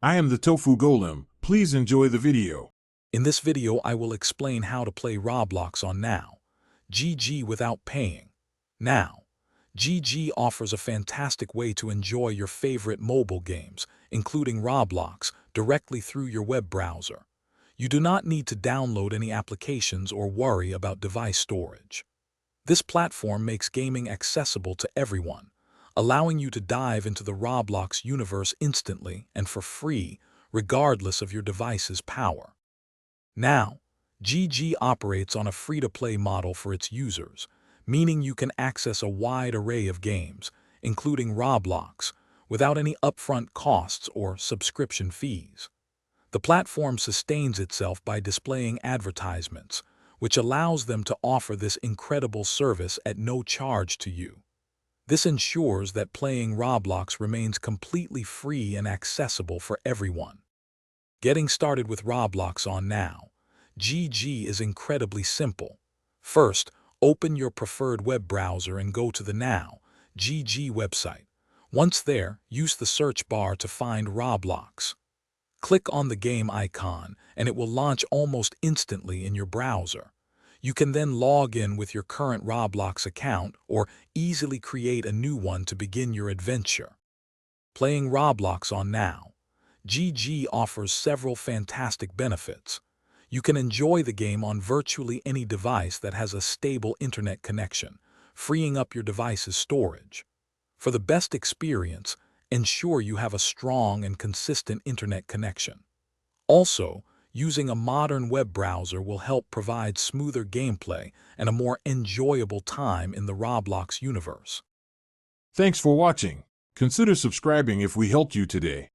I am the Tofu Golem. Please enjoy the video. In this video, I will explain how to play Roblox on Now, GG without paying. Now, GG offers a fantastic way to enjoy your favorite mobile games, including Roblox, directly through your web browser. You do not need to download any applications or worry about device storage. This platform makes gaming accessible to everyone, allowing you to dive into the Roblox universe instantly and for free, regardless of your device's power. Now, GG operates on a free-to-play model for its users, meaning you can access a wide array of games, including Roblox, without any upfront costs or subscription fees. The platform sustains itself by displaying advertisements, which allows them to offer this incredible service at no charge to you. This ensures that playing Roblox remains completely free and accessible for everyone. Getting started with Roblox on Now, GG is incredibly simple. First, open your preferred web browser and go to the Now, GG website. Once there, use the search bar to find Roblox. Click on the game icon and it will launch almost instantly in your browser. You can then log in with your current Roblox account or easily create a new one to begin your adventure. Playing Roblox on Now, GG offers several fantastic benefits. You can enjoy the game on virtually any device that has a stable internet connection, freeing up your device's storage. For the best experience, ensure you have a strong and consistent internet connection. Also, using a modern web browser will help provide smoother gameplay and a more enjoyable time in the Roblox universe. Thanks for watching. Consider subscribing if we helped you today.